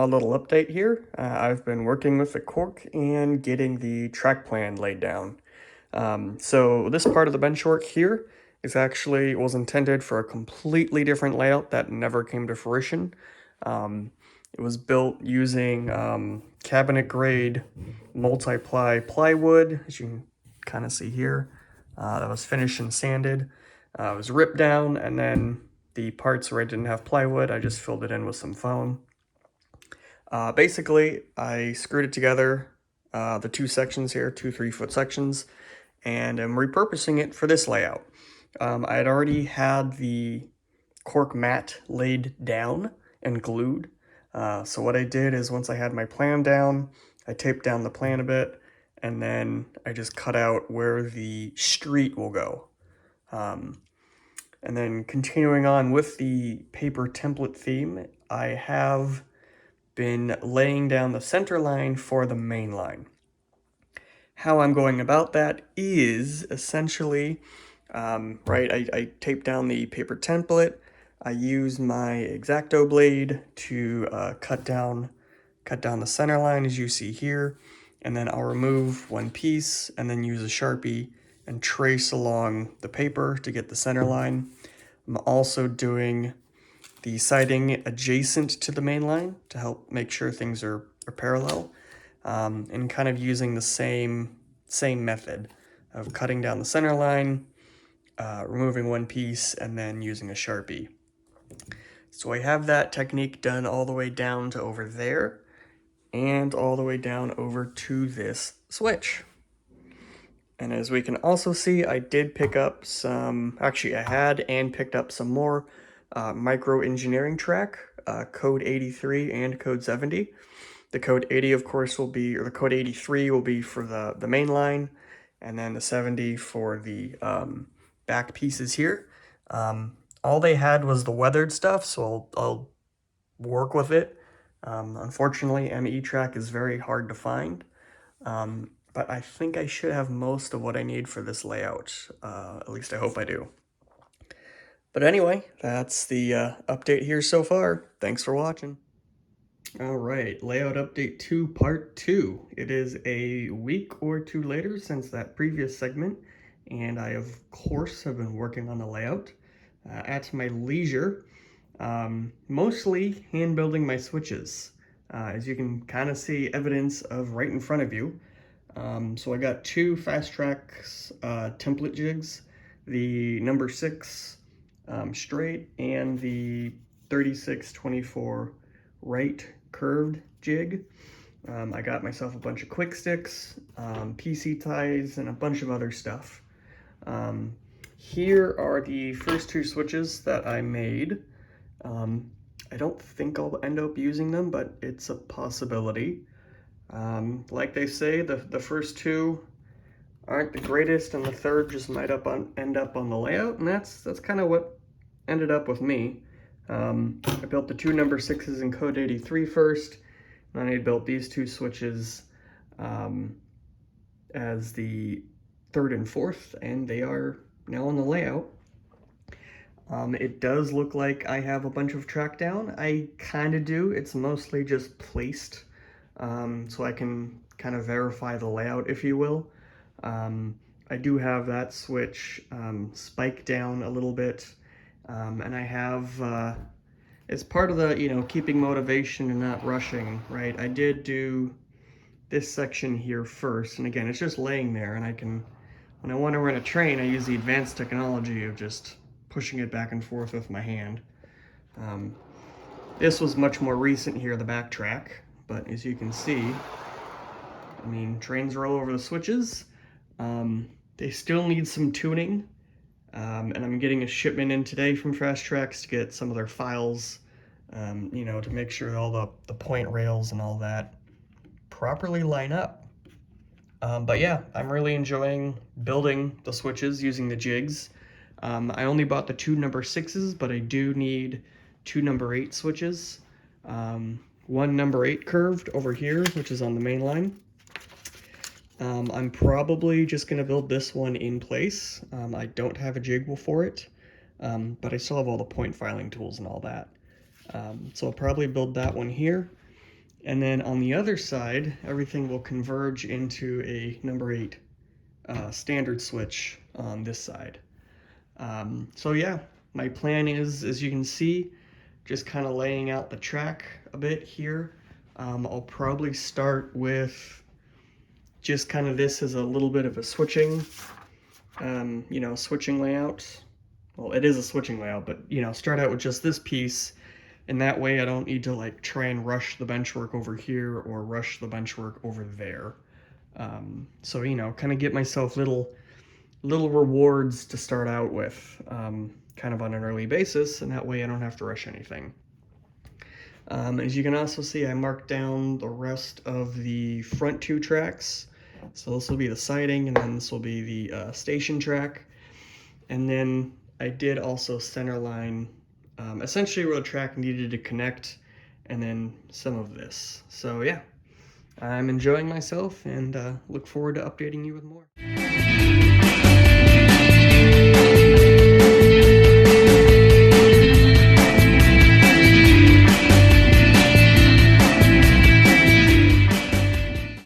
small little update here. I've been working with the cork and getting the track plan laid down. So this part of the bench work here was intended for a completely different layout that never came to fruition. It was built using cabinet grade multi-ply plywood, as you can kind of see here. That was finished and sanded. It was ripped down, and then the parts where I didn't have plywood, I just filled it in with some foam. Basically, I screwed it together, the two sections here, two 3-foot sections, and I'm repurposing it for this layout. I had already had the cork mat laid down and glued. So what I did is once I had my plan down, I taped down the plan a bit, and then I just cut out where the street will go. And then continuing on with the paper template theme, I have been laying down the center line for the main line. How I'm going about that is essentially, I tape down the paper template. I use my X-Acto blade to cut down the center line as you see here, and then I'll remove one piece and then use a Sharpie and trace along the paper to get the center line. I'm also doing the siding adjacent to the main line to help make sure things are parallel, and kind of using the same method of cutting down the center line, removing one piece, and then using a Sharpie. So I have that technique done all the way down to over there and all the way down over to this switch. And as we can also see, I did pick up some, actually I had and picked up some more micro engineering track, code 83 and code 70. The code 80, of course, will be, or the code 83 will be for the main line, and then the 70 for the back pieces here. All they had was the weathered stuff, so I'll work with it. Unfortunately, ME track is very hard to find, but I think I should have most of what I need for this layout. At least I hope I do. But anyway, that's the update here so far. Thanks for watching. All right, layout update 2, part 2. It is a week or two later since that previous segment, and I, of course, have been working on the layout at my leisure, mostly hand building my switches, as you can kind of see evidence of right in front of you. So I got two Fast Tracks template jigs, the number 6 straight and the 36-24 right curved jig. I got myself a bunch of quick sticks, PC ties, and a bunch of other stuff. Here are the first two switches that I made. I don't think I'll end up using them, but it's a possibility. Like they say, the first two aren't the greatest, and the third just might end up on the layout, and that's kind of what ended up with me. I built the two number 6s in code 83 first, and then I built these two switches as the third and fourth, and they are now on the layout. It does look like I have a bunch of track down. I kind of do. It's mostly just placed, so I can kind of verify the layout, if you will. I do have that switch spiked down a little bit, and I have, as part of the, keeping motivation and not rushing, right, I did do this section here first, and again, it's just laying there, and I can, when I want to run a train, I use the advanced technology of just pushing it back and forth with my hand. This was much more recent here, the back track, but as you can see, I mean, trains are all over the switches. They still need some tuning, and I'm getting a shipment in today from Fast Tracks to get some of their files, to make sure all the point rails and all that properly line up. But yeah, I'm really enjoying building the switches using the jigs. I only bought the two number 6s, but I do need two number 8 switches. One number 8 curved over here, which is on the main line. I'm probably just going to build this one in place. I don't have a jig for it, but I still have all the point filing tools and all that. So I'll probably build that one here. And then on the other side, everything will converge into a number 8 standard switch on this side. So yeah, my plan is, as you can see, just kind of laying out the track a bit here. I'll probably start with just kind of this as a little bit of a switching, switching layout. Well, it is a switching layout, but start out with just this piece, and that way I don't need to like try and rush the bench work over here or rush the bench work over there. So kind of get myself little rewards to start out with, kind of on an early basis, and that way I don't have to rush anything. As you can also see, I marked down the rest of the front 2 tracks. So this will be the siding, and then this will be the station track. And then I did also centerline essentially where the track needed to connect, and then some of this. So yeah, I'm enjoying myself, and look forward to updating you with more.